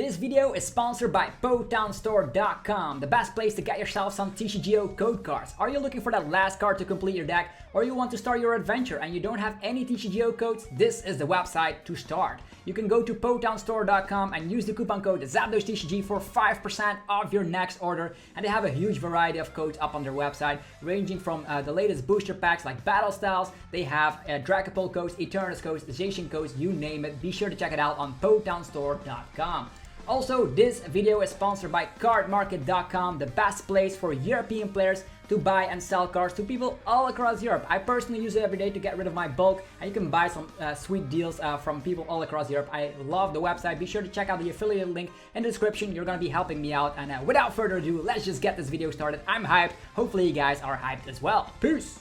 This video is sponsored by PotownStore.com, the best place to get yourself some TCGO code cards. Are you looking for that last card to complete your deck, or you want to start your adventure and you don't have any TCGO codes? This is the website to start. You can go to PotownStore.com and use the coupon code ZapDosTCG for 5% off your next order. And they have a huge variety of codes up on their website, ranging from the latest booster packs like Battle Styles. They have Dragapult codes, Eternus codes, Zacian codes, you name it. Be sure to check it out on PotownStore.com. Also, this video is sponsored by CardMarket.com, the best place for European players to buy and sell cards to people all across Europe. I personally use it every day to get rid of my bulk, and you can buy some sweet deals from people all across Europe. I love the website. Be sure to check out the affiliate link in the description. You're going to be helping me out. And without further ado, let's just get this video started. I'm hyped. Hopefully you guys are hyped as well. Peace!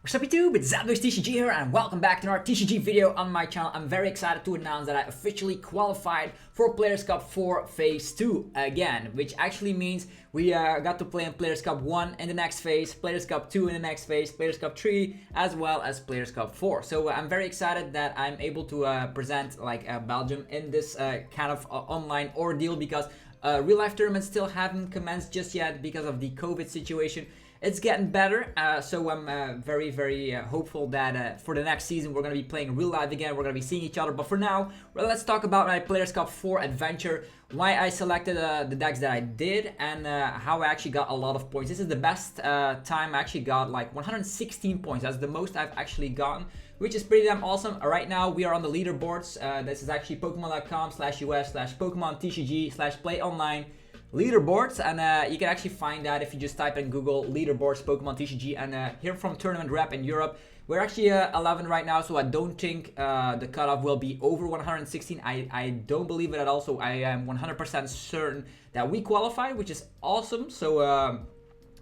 What's up YouTube, it's ZapDosTCG here and welcome back to another TCG video on my channel. I'm very excited to announce that I officially qualified for Players Cup 4 Phase 2 again, which actually means we got to play in Players Cup 1 in the next phase, Players Cup 2 in the next phase, Players Cup 3, as well as Players Cup 4. So I'm very excited that I'm able to present Belgium in this kind of online ordeal, because real life tournaments still haven't commenced just yet because of the COVID situation. It's getting better, so I'm very hopeful that for the next season we're going to be playing real life again. We're going to be seeing each other. But for now, well, let's talk about my Players Cup 4 adventure, why I selected the decks that I did, and how I actually got a lot of points. This is the best time I actually got, like 116 points. That's the most I've actually gotten, which is pretty damn awesome. Right now we are on the leaderboards. This is actually Pokemon.com/US/Pokemon TCG/Play Online leaderboards, and you can actually find that if you just type in Google leaderboards Pokemon TCG. And here from Tournament Rep in Europe, we're actually 11 right now, so I don't think the cutoff will be over 116. I don't believe it at all, so I am 100% certain that we qualify, which is awesome. So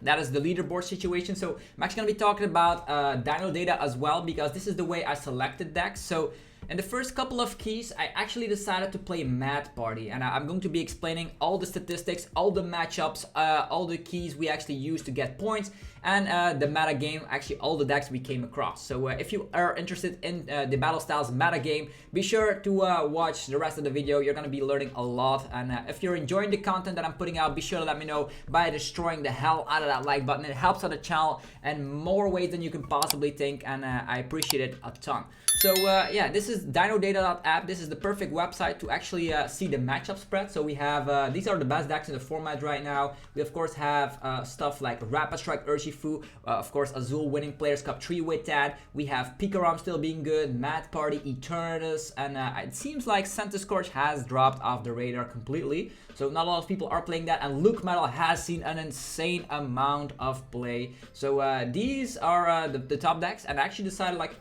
that is the leaderboard situation. So I'm actually going to be talking about DinoData as well, because this is the way I selected decks. So in the first couple of keys, I actually decided to play Mad Party, and I'm going to be explaining all the statistics, all the matchups, all the keys we actually use to get points, and the meta game, actually all the decks we came across. So if you are interested in the Battle Styles meta game, be sure to watch the rest of the video. You're going to be learning a lot, and if you're enjoying the content that I'm putting out, be sure to let me know by destroying the hell out of that like button. It helps out the channel in more ways than you can possibly think, and I appreciate it a ton. So yeah, this is DinoData.app. This is the perfect website to actually see the matchup spread. So we have, these are the best decks in the format right now. We of course have stuff like Rapid Strike Urshifu, of course Azul winning Players Cup 3 with that. We have Pikarom still being good, Mad Party, Eternus, and it seems like Scorch has dropped off the radar completely. So not a lot of people are playing that, and Luke Metal has seen an insane amount of play. So these are the top decks, and I actually decided like,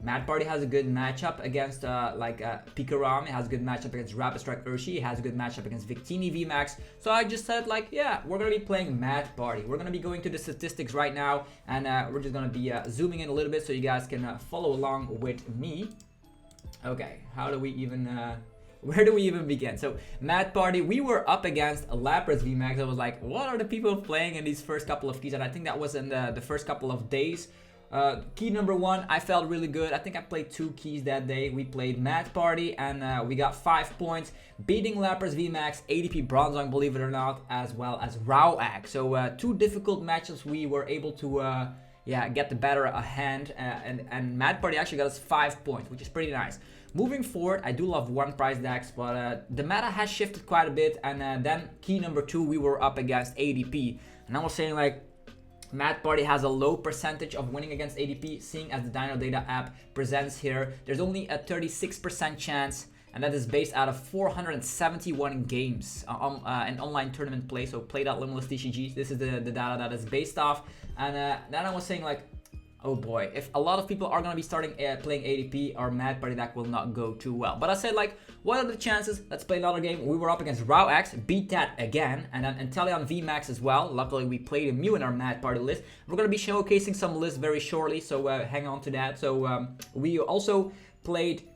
Mad Party has a good matchup against Pikarom. It has a good matchup against Rapid Strike Urshifu. It has a good matchup against Victini VMAX. So I just said like, yeah, we're gonna be playing Mad Party. We're gonna be going to the statistics right now, and we're just gonna be zooming in a little bit so you guys can follow along with me. Okay, how do we even where do we even begin? So Mad Party, we were up against Lapras VMAX. I was like, what are the people playing in these first couple of keys? And I think that was in the first couple of days. Key number 1, I felt really good. I think I played 2 keys that day. We played Mad Party, and we got 5 points, beating Lapras VMAX, ADP Bronzong, believe it or not, as well as Rowag. So 2 difficult matchups we were able to get the better a hand, and Mad Party actually got us 5 points, which is pretty nice. Moving forward, I do love one price decks, but the meta has shifted quite a bit, and then key number 2, we were up against ADP, and I was saying like, Mad Party has a low percentage of winning against ADP, seeing as the DinoData app presents here. There's only a 36% chance, and that is based out of 471 games in online tournament play. So play.limitless TCG. This is the data that is based off. And then I was saying like, oh boy, if a lot of people are going to be starting playing ADP, our Mad Party deck will not go too well. But I said like, what are the chances? Let's play another game. We were up against Rowx, beat that again, and then Inteleon VMAX as well. Luckily we played a Mew in our Mad Party list. We're going to be showcasing some lists very shortly, so hang on to that. So we also played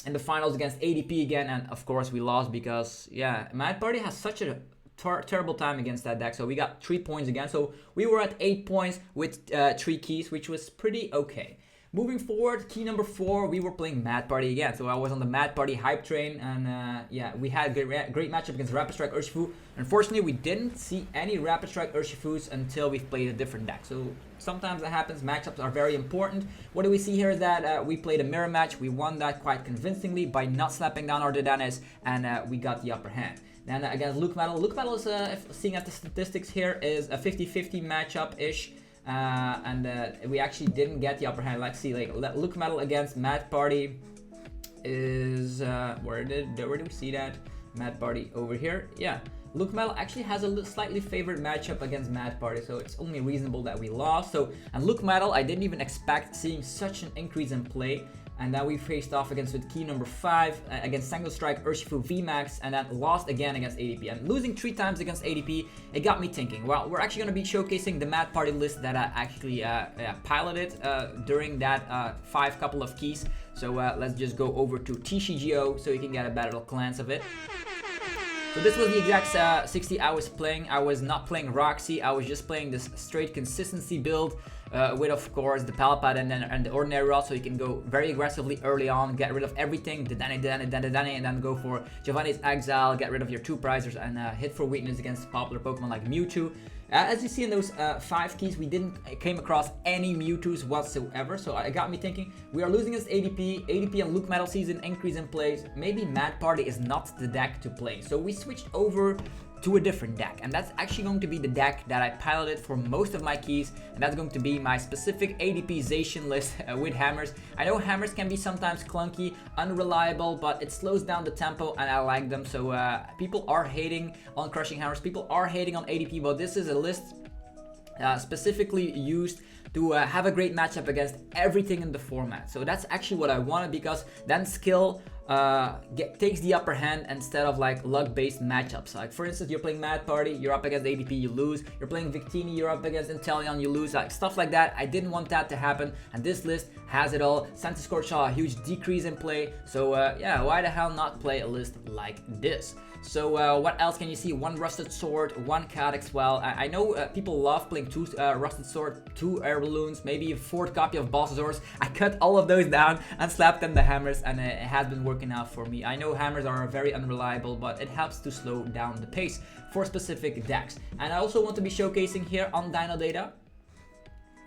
in the finals against ADP again, and of course we lost because, yeah, Mad Party has such a terrible time against that deck. So we got 3 points again. So we were at 8 points with 3 keys, which was pretty okay. Moving forward, key number 4, we were playing Mad Party again. So I was on the Mad Party hype train, and yeah, we had a great matchup against Rapid Strike Urshifu. Unfortunately, we didn't see any Rapid Strike Urshifus until we've played a different deck. So sometimes that happens, matchups are very important. What do we see here is that we played a mirror match. We won that quite convincingly by not slapping down our Dedanes, and we got the upper hand. Then against Luke Metal. Luke Metal is, seeing at the statistics here, is a 50-50 matchup-ish. And we actually didn't get the upper hand. Let's see, like Luke Metal against Mad Party is where did we see that? Mad Party over here. Yeah, Luke Metal actually has a slightly favored matchup against Mad Party, so it's only reasonable that we lost. So, and Luke Metal, I didn't even expect seeing such an increase in play. And then we faced off against with key number 5 against Single Strike Urshifu VMAX, and then lost again against ADP. And losing 3 times against ADP, it got me thinking, well, we're actually going to be showcasing the Mad Party list that I actually piloted during that 5 couple of keys. So let's just go over to TCGO so you can get a better glance of it. So this was the exact 60 I was playing. I was not playing Roxy, I was just playing this straight consistency build. With, of course, the Palpad and the Ordinary Rod, so you can go very aggressively early on, get rid of everything, and then go for Giovanni's Exile, get rid of your 2 prizers, and hit for weakness against popular Pokemon like Mewtwo. As you see in those 5 keys, we didn't came across any Mewtwo's whatsoever, so it got me thinking, we are losing against ADP. ADP and Luke Metal sees an increase in plays. Maybe Mad Party is not the deck to play. So we switched over to a different deck, and that's actually going to be the deck that I piloted for most of my keys, and that's going to be my specific ADP Zacian list with hammers. I know hammers can be sometimes clunky, unreliable, but it slows down the tempo, and I like them. So people are hating on crushing hammers, people are hating on ADP, but this is a list specifically used to have a great matchup against everything in the format. So that's actually what I wanted, because then skill takes the upper hand instead of like luck-based matchups. Like for instance, you're playing Mad Party, you're up against ADP, you lose. You're playing Victini, you're up against Inteleon, you lose. Like stuff like that. I didn't want that to happen, and this list has it all. Sentiscorch saw a huge decrease in play, so yeah, why the hell not play a list like this? So what else can you see? 1 Rusted Sword, 1 Calyx. Well, I know people love playing 2 Rusted Sword, 2 Air Balloons, maybe a 4th copy of Bossasaurus. I cut all of those down and slapped them the hammers, and it has been working out for me. I know hammers are very unreliable, but it helps to slow down the pace for specific decks. And I also want to be showcasing here on DinoData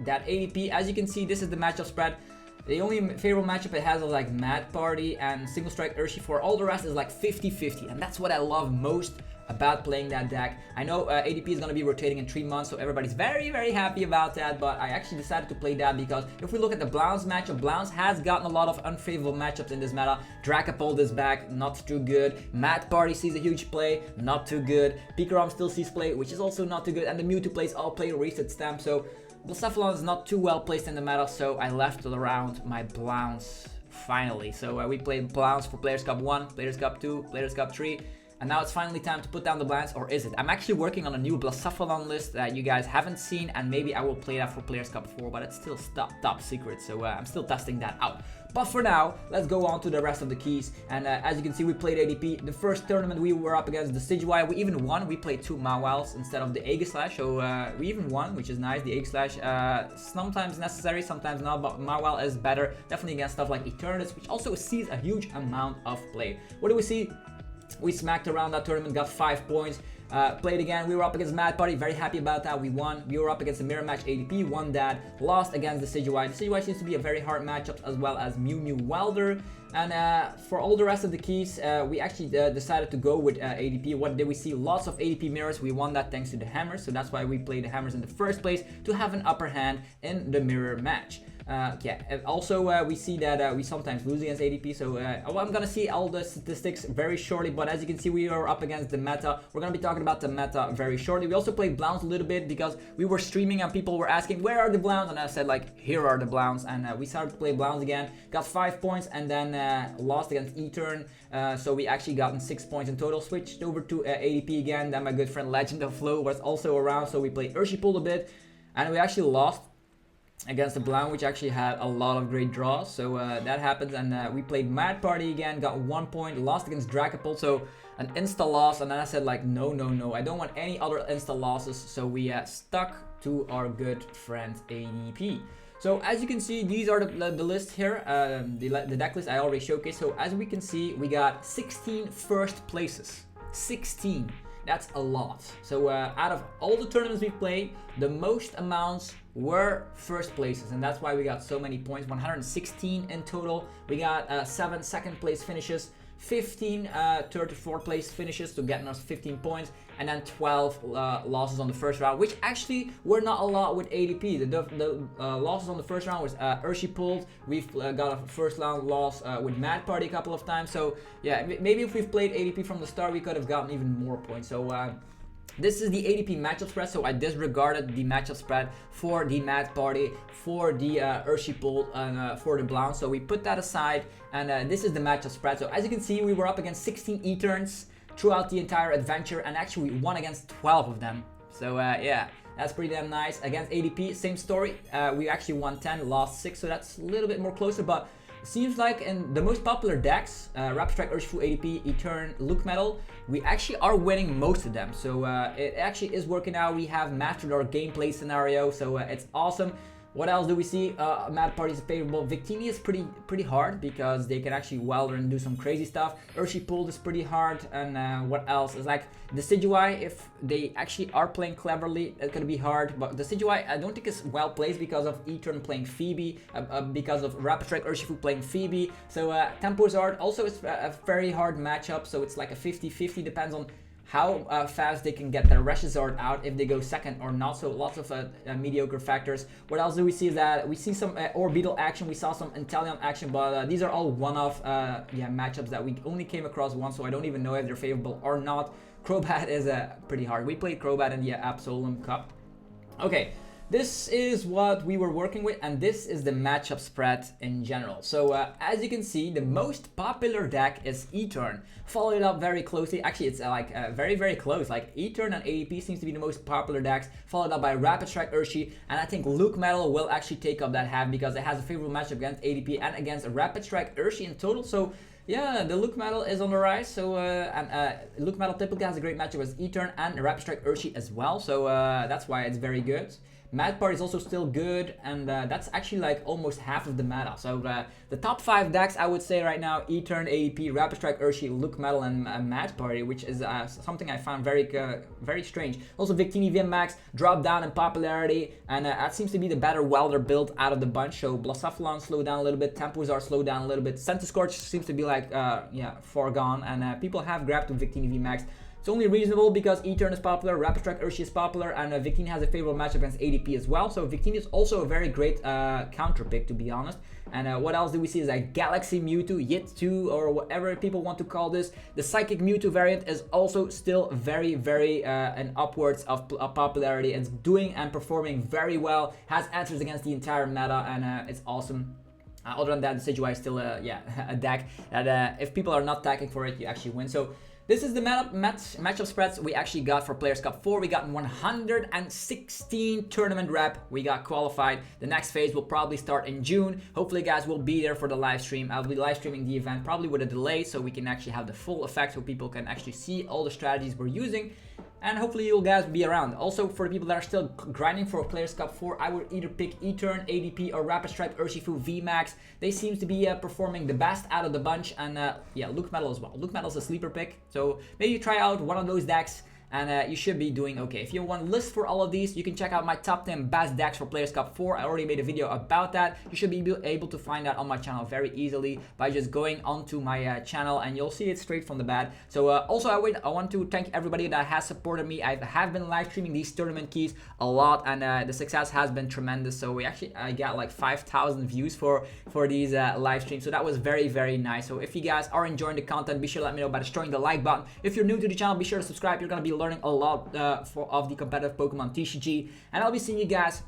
that ADP, as you can see, this is the matchup spread. The only favorable matchup it has is like Mad Party and Single Strike Urshifu. All the rest is like 50-50, and that's what I love most about playing that deck. I know ADP is going to be rotating in 3 months, so everybody's very, very happy about that, but I actually decided to play that because if we look at the Blounce matchup, Blounce has gotten a lot of unfavorable matchups in this meta. Dracopult is back, not too good. Mad Party sees a huge play, not too good. Pikarom still sees play, which is also not too good, and the Mewtwo plays all play Reset Stamp, so Blacephalon is not too well placed in the meta, so I left around my Blounce finally. So we played Blounce for Players Cup 1, Players Cup 2, Players Cup 3, and now it's finally time to put down the Blounce, or is it? I'm actually working on a new Blacephalon list that you guys haven't seen, and maybe I will play that for Players Cup 4, but it's still top secret, so I'm still testing that out. But for now, let's go on to the rest of the keys. And as you can see, we played ADP. The first tournament we were up against the Decidueye. We even won. We played 2 Mawils instead of the Aegislash. So we even won, which is nice. The Aegislash sometimes necessary, sometimes not. But Mawile is better. Definitely against stuff like Eternatus, which also sees a huge amount of play. What do we see? We smacked around that tournament, got 5 points. Played again, we were up against Mad Party, very happy about that, we won. We were up against a mirror match, ADP, won that. Lost against the Decidueye. The Decidueye seems to be a very hard matchup, as well as Mew Mew Welder. And for all the rest of the keys, we actually decided to go with ADP. What did we see? Lots of ADP mirrors. We won that thanks to the hammers, so that's why we played the hammers in the first place, to have an upper hand in the mirror match. Yeah, and also we see that we sometimes lose against ADP, so I'm gonna see all the statistics very shortly, but as you can see, we are up against the meta. We're gonna be talking about the meta very shortly. We also played Blounce a little bit because we were streaming and people were asking, where are the Blounce? And I said, like, here are the Blounce, and we started to play Blounce again, got 5 points, and then lost against Etern, so we actually gotten 6 points in total. Switched over to ADP again. Then my good friend Legend of Flow was also around, so we played Urshifu a bit, and we actually lost. against the Blount, which actually had a lot of great draws. So that happens, and we played Mad Party again, got 1 point, lost against Dragapult, so an insta loss. And then I said like, no, I don't want any other insta losses. So we stuck to our good friend ADP. So as you can see, these are the list here, the deck list I already showcased. So as we can see, we got 16 first places, 16. That's a lot. So out of all the tournaments we've played, the most amounts were first places, and that's why we got so many points. 116 in total. We got 7 second place finishes, 15 third to fourth place finishes to get us 15 points, and then 12 losses on the first round, which actually were not a lot with ADP. The losses on the first round was Urshifu. We've got a first round loss with Mad Party a couple of times. So yeah, maybe if we've played ADP from the start, we could have gotten even more points. So this is the ADP matchup spread, so I disregarded the matchup spread for the Mad Party, for the Urshifu, and for the Blount. So we put that aside, and this is the matchup spread. So as you can see, we were up against 16 E-turns throughout the entire adventure, and actually we won against 12 of them. So yeah, that's pretty damn nice. Against ADP, same story. We actually won 10, lost 6, so that's a little bit more closer, but seems like in the most popular decks, Rapid Strike Urshifu ADP, E-turn, Luke Metal, we actually are winning most of them. So it actually is working out. We have mastered our gameplay scenario, so it's awesome. What else do we see? Mad Party is favorable. Victini is pretty hard because they can actually welder and do some crazy stuff. Urshifu is pretty hard, and what else is like Decidueye. If they actually are playing cleverly, it's gonna be hard. But Decidueye, I don't think is well placed because of E-turn playing Phoebe, because of Rapid Strike Urshifu playing Phoebe. So Tempuzard also is a very hard matchup. So it's like a 50-50, depends on how fast they can get their Reshizard out, if they go second or not. So lots of mediocre factors. What else do we see is that we see some Orbital action, we saw some Inteleon action, but these are all one-off matchups that we only came across once, so I don't even know if they're favorable or not. Crobat is pretty hard. We played Crobat in the Absolem Cup. Okay. This is what we were working with, and this is the matchup spread in general. So as you can see, the most popular deck is E-turn, followed up very closely. Actually, it's like very close. Like E-turn and ADP seems to be the most popular decks, followed up by Rapid Strike Urshifu, and I think Luke Metal will actually take up that half because it has a favorable matchup against ADP and against Rapid Strike Urshifu in total. So yeah, the Luke Metal is on the rise. So Luke Metal typically has a great matchup with E-turn and Rapid Strike Urshifu as well. So that's why it's very good. Mad Party is also still good, and that's actually like almost half of the meta. So the top 5 decks I would say right now: E-turn, ADP, Rapid Strike Urshifu, Luke Metal, and Mad Party, which is something I found very strange. Also Victini VMAX dropped down in popularity, and that seems to be the better welder build out of the bunch. So Blacephalon slowed down a little bit, Tempuzard slowed down a little bit, Centiskorch seems to be like far gone, and people have grabbed to Victini VMAX. It's only reasonable because E-turn is popular, Rapid Strike Urshifu is popular, and Victini has a favorable matchup against ADP as well. So Victini is also a very great counter pick, to be honest. And what else do we see is like Galaxy Mewtwo, Yit 2, or whatever people want to call this. The Psychic Mewtwo variant is also still very and upwards of popularity. It's doing and performing very well, has answers against the entire meta, and it's awesome. Other than that, the Decidueye is still a deck that if people are not tagging for it, you actually win. So this is the matchup spreads we actually got for Players Cup 4. We got 116 tournament rep. We got qualified. The next phase will probably start in June. Hopefully, guys will be there for the live stream. I'll be live streaming the event, probably with a delay, so we can actually have the full effect, so people can actually see all the strategies we're using. And hopefully you guys be around. Also, for the people that are still grinding for Players Cup 4, I would either pick E-turn, ADP, or Rapid Strike Urshifu VMAX. They seem to be performing the best out of the bunch, and yeah, Luke Metal as well. Luke Metal is a sleeper pick, so maybe try out one of those decks, and you should be doing okay. If you want a list for all of these, you can check out my top 10 best decks for Players Cup 4. I already made a video about that. You should be able to find that on my channel very easily by just going onto my channel, and you'll see it straight from the bat. So also I want to thank everybody that has supported me. I have been live streaming these tournament keys a lot, and the success has been tremendous. So I got like 5,000 views for these live streams, so that was very nice. So if you guys are enjoying the content, be sure to let me know by destroying the like button. If you're new to the channel, be sure to subscribe. You're gonna be learning a lot of the competitive Pokemon TCG, and I'll be seeing you guys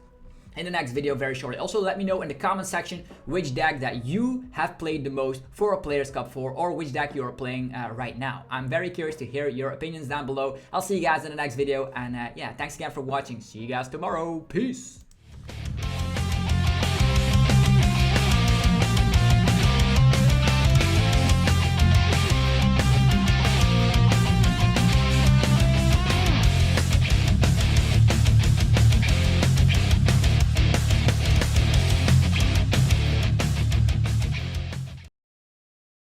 in the next video very shortly. Also, let me know in the comment section which deck that you have played the most for a Players Cup 4, or which deck you are playing right now. I'm very curious to hear your opinions down below. I'll see you guys in the next video, and yeah, thanks again for watching. See you guys tomorrow. Peace.